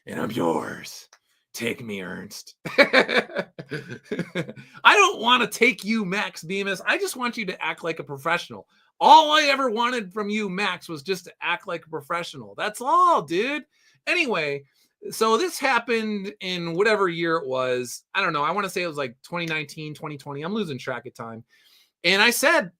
And I'm yours. Take me, Ernst. I don't want to take you, Max Bemis. I just want you to act like a professional. All I ever wanted from you, Max, was just to act like a professional. That's all, dude. Anyway, so this happened in whatever year it was. I don't know. I want to say it was like 2019, 2020. I'm losing track of time. And I said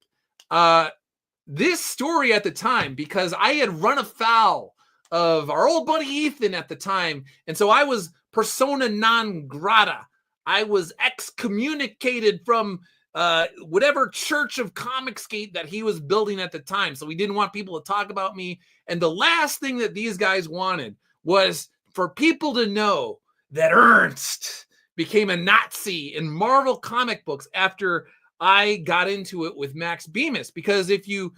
this story at the time because I had run afoul of our old buddy Ethan at the time. And so I was persona non grata. I was excommunicated from whatever church of Comicsgate that he was building at the time. So we didn't want people to talk about me. And the last thing that these guys wanted was for people to know that Ernst became a Nazi in Marvel comic books after I got into it with Max Bemis. Because if you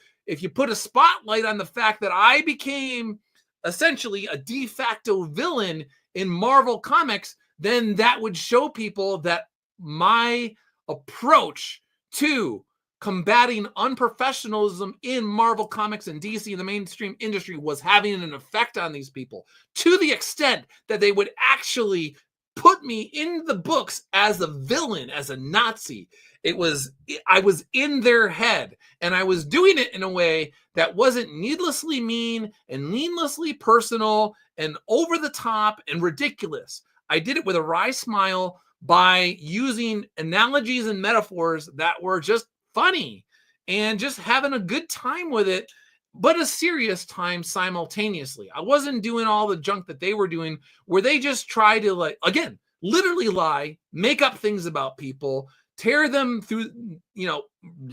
put a spotlight on the fact that I became essentially a de facto villain in Marvel comics, then that would show people that my approach to combating unprofessionalism in Marvel comics and DC and the mainstream industry was having an effect on these people, to the extent that they would actually put me in the books as a villain, as a Nazi. I was in their head, and I was doing it in a way that wasn't needlessly mean and needlessly personal and over the top and ridiculous. I did it with a wry smile by using analogies and metaphors that were just funny and just having a good time with it, but a serious time simultaneously. I wasn't doing all the junk that they were doing, where they just try to, like, again, literally lie, make up things about people, tear them through,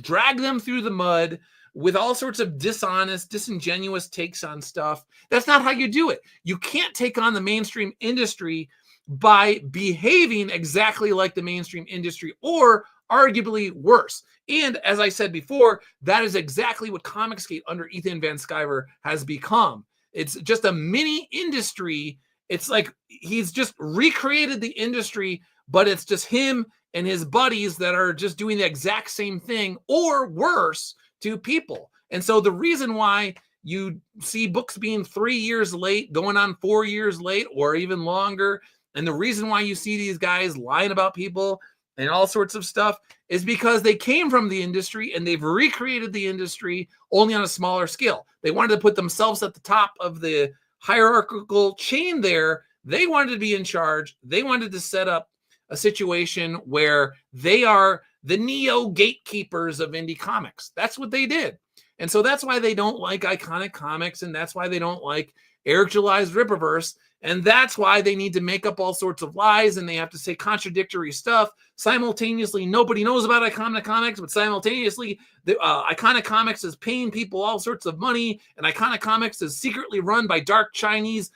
drag them through the mud with all sorts of dishonest, disingenuous takes on stuff. That's not how you do it. You can't take on the mainstream industry by behaving exactly like the mainstream industry, or arguably worse. And as I said before, that is exactly what Comicsgate under Ethan Van Sciver has become. It's just a mini industry. It's like he's just recreated the industry, but it's just him and his buddies that are just doing the exact same thing or worse to people. And so the reason why you see books being 3 years late, going on 4 years late, or even longer, and the reason why you see these guys lying about people and all sorts of stuff is because they came from the industry and they've recreated the industry only on a smaller scale. They wanted to put themselves at the top of the hierarchical chain there. They wanted to be in charge. They wanted to set up a situation where they are the neo gatekeepers of indie comics. That's what they did. And so that's why they don't like Iconic Comics, and that's why they don't like Eric July's Rippaverse. And that's why they need to make up all sorts of lies, and they have to say contradictory stuff. Simultaneously, nobody knows about Iconic Comics, but simultaneously, Iconic Comics is paying people all sorts of money, and Iconic Comics is secretly run by dark Chinese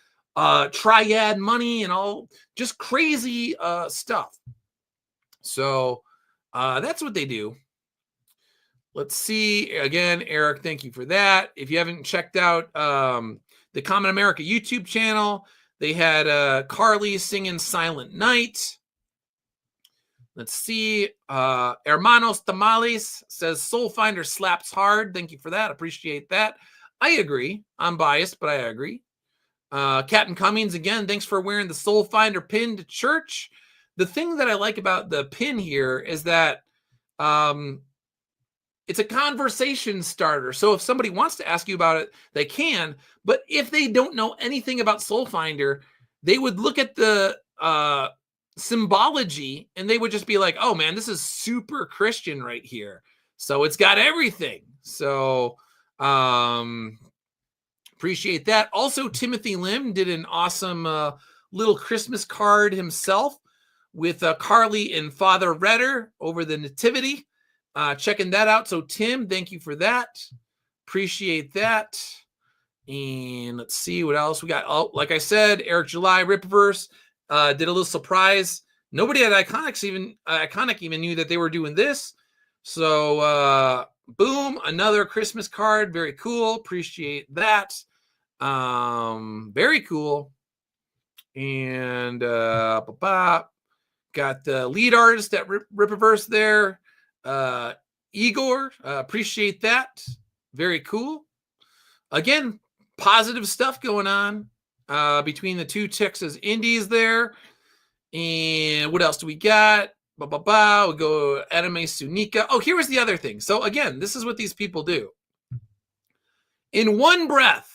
triad money and all just crazy stuff. So that's what they do. Let's see. Again, Eric, thank you for that. If you haven't checked out the Common America YouTube channel, they had Carly singing Silent Night. Let's see. Hermanos Tamales says Soul Finder slaps hard. Thank you for that. Appreciate that. I agree. I'm biased, but I agree. Captain Cummings, again, thanks for wearing the Soul Finder pin to church. The thing that I like about the pin here is that it's a conversation starter. So if somebody wants to ask you about it, they can. But if they don't know anything about Soul Finder, they would look at the symbology and they would just be like, oh man, this is super Christian right here. So it's got everything. So appreciate that. Also, Timothy Lim did an awesome little Christmas card himself with Carly and Father Redder over the Nativity. Checking that out. So Tim, thank you for that. Appreciate that. And let's see what else we got. Oh, like I said, Eric July Rippaverse did a little surprise. Nobody at Iconic even knew that they were doing this. So boom, another Christmas card. Very cool. Appreciate that. Very cool. And got the lead artist at Rippaverse there. Igor, appreciate that. Very cool. Again, positive stuff going on between the two Texas indies there. And what else do we got? We go Anime Sunika. Oh, here was the other thing. So again, this is what these people do. In one breath,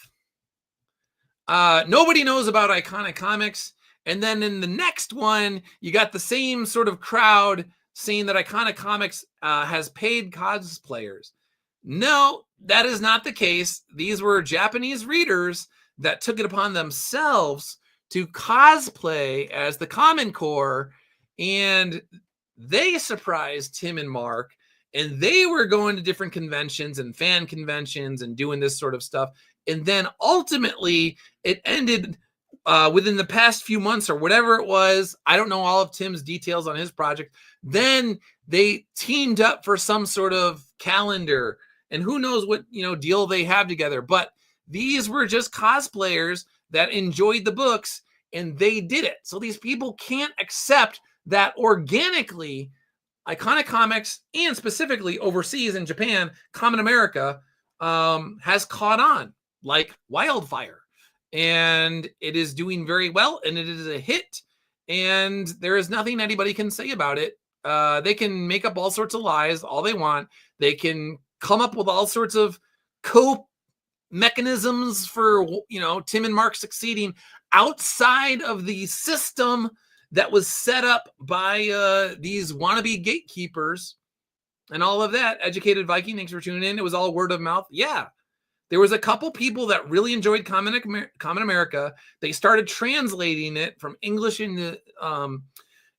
nobody knows about Iconic Comics. And then in the next one, you got the same sort of crowd saying that Iconic Comics has paid cosplayers. No, that is not the case. These were Japanese readers that took it upon themselves to cosplay as the Common Core, and they surprised Tim and Mark, and they were going to different conventions and fan conventions and doing this sort of stuff. And then ultimately it ended within the past few months or whatever it was, I don't know all of Tim's details on his project. Then they teamed up for some sort of calendar, and who knows what deal they have together. But these were just cosplayers that enjoyed the books, and they did it. So these people can't accept that organically Iconic Comics, and specifically overseas in Japan, Common America has caught on like wildfire. And it is doing very well, and it is a hit, and there is nothing anybody can say about it. They can make up all sorts of lies all they want. They can come up with all sorts of mechanisms for Tim and Mark succeeding outside of the system that was set up by these wannabe gatekeepers and all of that. Educated Viking, thanks for tuning in. It was all word of mouth. Yeah. There was a couple people that really enjoyed Common America. They started translating it from English into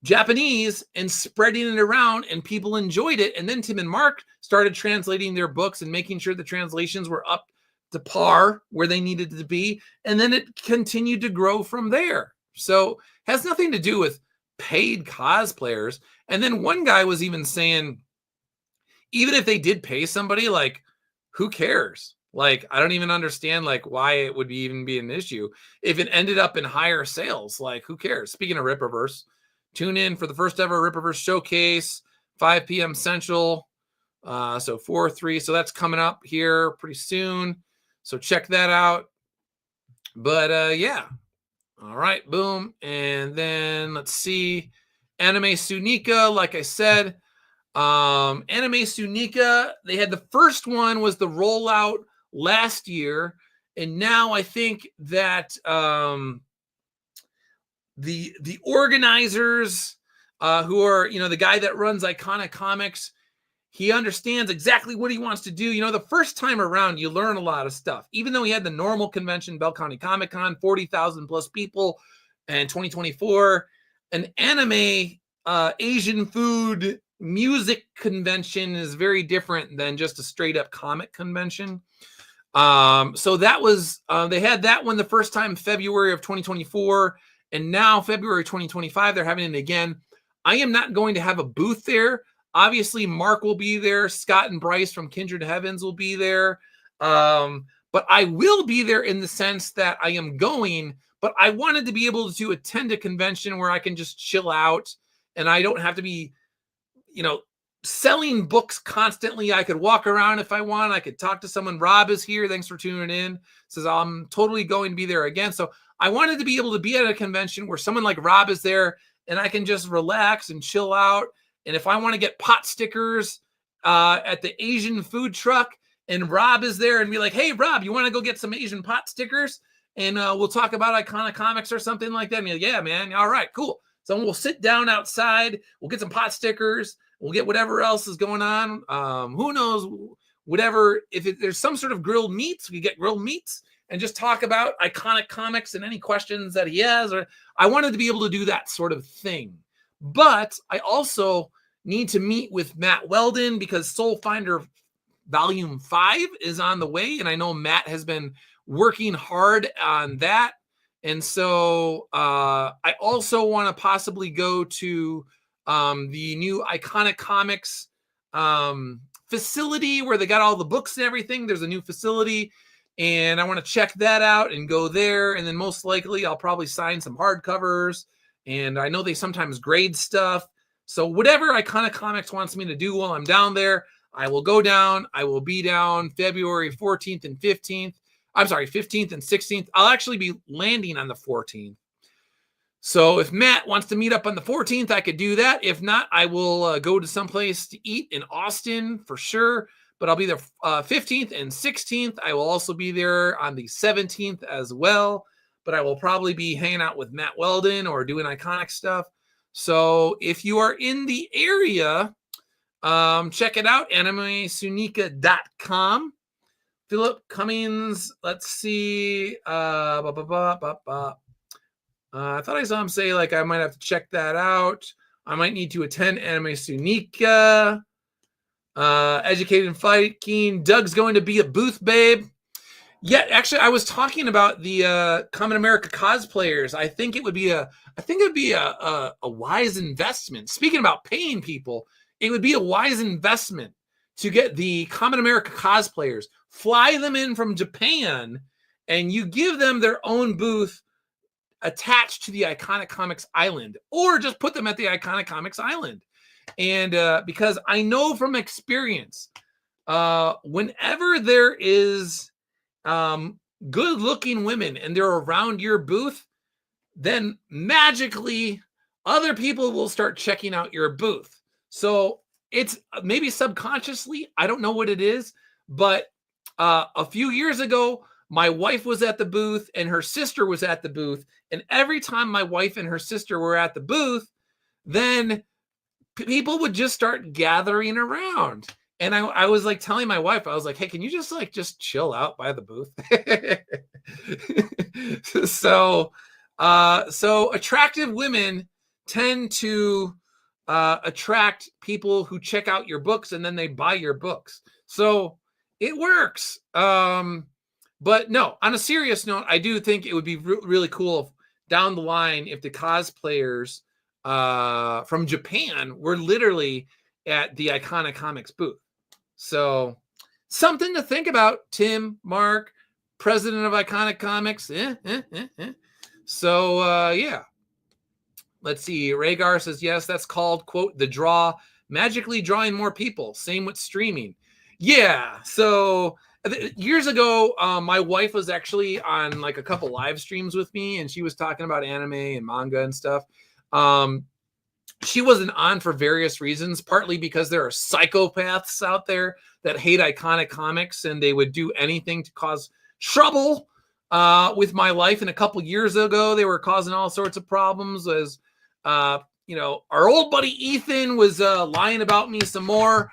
Japanese and spreading it around, and people enjoyed it. And then Tim and Mark started translating their books and making sure the translations were up to par where they needed to be. And then it continued to grow from there. So it has nothing to do with paid cosplayers. And then one guy was even saying, even if they did pay somebody, like, who cares? Like, I don't even understand why it would even be an issue if it ended up in higher sales. Like, who cares? Speaking of Rippaverse, tune in for the first ever Rippaverse showcase, 5 p.m. Central. So 4/3. So that's coming up here pretty soon. So check that out. But yeah. All right, boom. And then let's see. Anime Sunika, like I said. Anime Sunika, they had the first one was the rollout last year, and now I think that the organizers who are the guy that runs Iconic Comics, he understands exactly what he wants to do. The first time around you learn a lot of stuff, even though he had the normal convention, Bell County Comic Con, 40,000 plus people, and 2024, an anime Asian food music convention is very different than just a straight up comic convention. So that was they had that one the first time February of 2024, and now February 2025 they're having it again. I am not going to have a booth there. Obviously Mark will be there, Scott and Bryce from Kindred Heavens will be there, but I will be there in the sense that I am going, but I wanted to be able to attend a convention where I can just chill out and I don't have to be selling books constantly. I could walk around if I want. I could talk to someone. Rob is here. Thanks for tuning in. Says I'm totally going to be there again. So I wanted to be able to be at a convention where someone like Rob is there and I can just relax and chill out. And if I want to get pot stickers at the Asian food truck and Rob is there and be like, hey, Rob, you want to go get some Asian pot stickers? And we'll talk about Iconic Comics or something like that. And you're like, yeah, man. All right, cool. So we'll sit down outside. We'll get some pot stickers. We'll get whatever else is going on. Who knows? Whatever. If there's some sort of grilled meats, we get grilled meats and just talk about Iconic Comics and any questions that he has. Or I wanted to be able to do that sort of thing. But I also need to meet with Matt Weldon because Soul Finder Volume 5 is on the way. And I know Matt has been working hard on that. And so I also want to possibly go to the new Iconic Comics facility where they got all the books and everything. There's a new facility, and I want to check that out and go there. And then most likely I'll probably sign some hardcovers. And I know they sometimes grade stuff. So whatever Iconic Comics wants me to do while I'm down there, I will go down. I will be down February 14th and 15th. I'm sorry, 15th and 16th. I'll actually be landing on the 14th. So if Matt wants to meet up on the 14th, I could do that. If not, I will go to someplace to eat in Austin for sure. But I'll be there 15th and 16th. I will also be there on the 17th as well. But I will probably be hanging out with Matt Weldon or doing Iconic stuff. So if you are in the area, check it out, animesunika.com. Philip Cummings, let's see. I thought I saw him say I might have to check that out. I might need to attend Anime Sunika. Educated and Viking. Doug's going to be a booth, babe. Yeah, actually, I was talking about the Common America cosplayers. I think it would be a wise investment. Speaking about paying people, it would be a wise investment to get the Common America cosplayers, fly them in from Japan, and you give them their own booth attached to the Iconic Comics Island, or just put them at the Iconic Comics Island. And because I know from experience, whenever there is good looking women and they're around your booth, then magically other people will start checking out your booth. So it's maybe subconsciously, I don't know what it is, but a few years ago, my wife was at the booth and her sister was at the booth. And every time my wife and her sister were at the booth, then people would just start gathering around. And I was like telling my wife, I was like, hey, can you just chill out by the booth? So attractive women tend to attract people who check out your books and then they buy your books. So it works. But no, on a serious note, I do think it would be really cool down the line if the cosplayers from Japan were literally at the Iconic Comics booth. So something to think about, Tim, Mark, president of Iconic Comics. So yeah. Let's see. Rhaegar says, yes, that's called, quote, the draw, magically drawing more people. Same with streaming. Yeah. So years ago, my wife was actually on like a couple live streams with me, and she was talking about anime and manga and stuff. She wasn't on for various reasons, partly because there are psychopaths out there that hate Iconic Comics and they would do anything to cause trouble with my life. And a couple years ago, they were causing all sorts of problems as, you know, our old buddy Ethan was lying about me some more.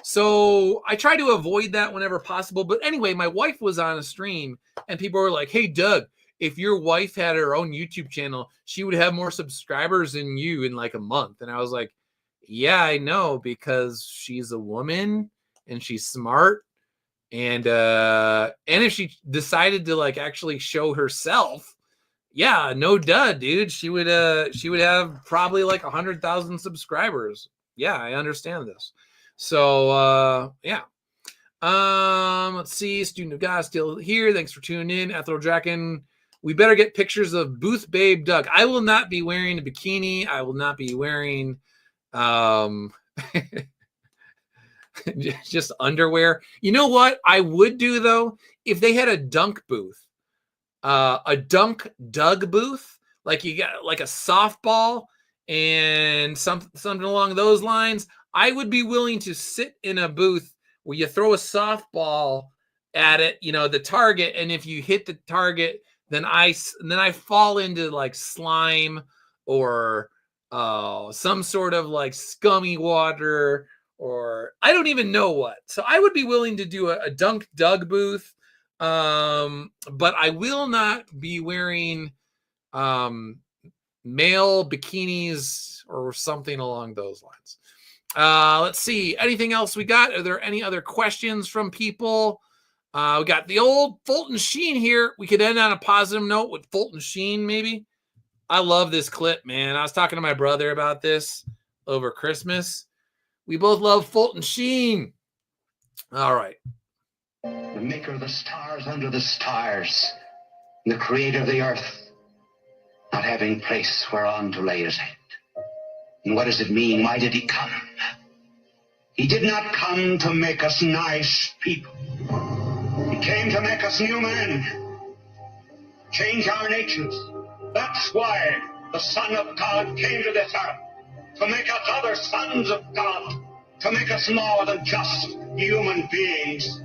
So I try to avoid that whenever possible. But anyway, my wife was on a stream and people were like, hey, Doug, if your wife had her own YouTube channel, she would have more subscribers than you in like a month. And I was like, yeah, I know, because she's a woman and she's smart. And if she decided to like actually show herself, yeah, no duh, dude, she would have probably like 100,000 subscribers. Yeah, I understand this. So yeah. Let's see. Student of God still here. Thanks for tuning in. Ethel Draken. We better get pictures of Booth Babe Doug. I will not be wearing a bikini. I will not be wearing just underwear. You know what I would do though? If they had a dunk booth, a dunk Doug booth, like you got like a softball and something along those lines, I would be willing to sit in a booth where you throw a softball at it, you know, the target, and if you hit the target, then I fall into like slime or some sort of like scummy water, or I don't even know what. So I would be willing to do a Dunk Doug booth, but I will not be wearing male bikinis or something along those lines. Let's see. Anything else we got? Are there any other questions from people? We got the old Fulton Sheen here. We could end on a positive note with Fulton Sheen, maybe. I love this clip, man. I was talking to my brother about this over Christmas. We both love Fulton Sheen. All right. The maker of the stars under the stars, the creator of the earth, not having place whereon to lay his head. And what does it mean? Why did he come? He did not come to make us nice people. He came to make us new men, change our natures. That's why the Son of God came to this earth, to make us other sons of God, to make us more than just human beings.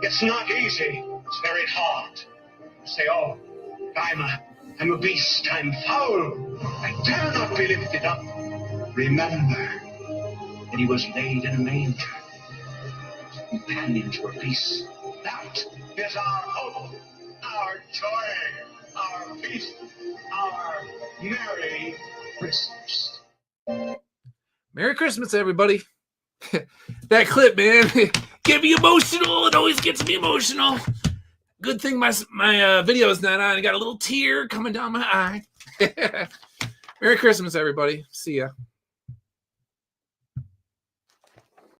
It's not easy. It's very hard. You say, oh, I'm a beast. I'm foul. I dare not be lifted up. Remember that he was laid in a manger. His companions were beasts. That is our hope, our joy, our peace, our Merry Christmas. Merry Christmas, everybody. That clip, man, get me emotional. It always gets me emotional. Good thing my video is not on. I got a little tear coming down my eye. Merry Christmas, everybody. See ya.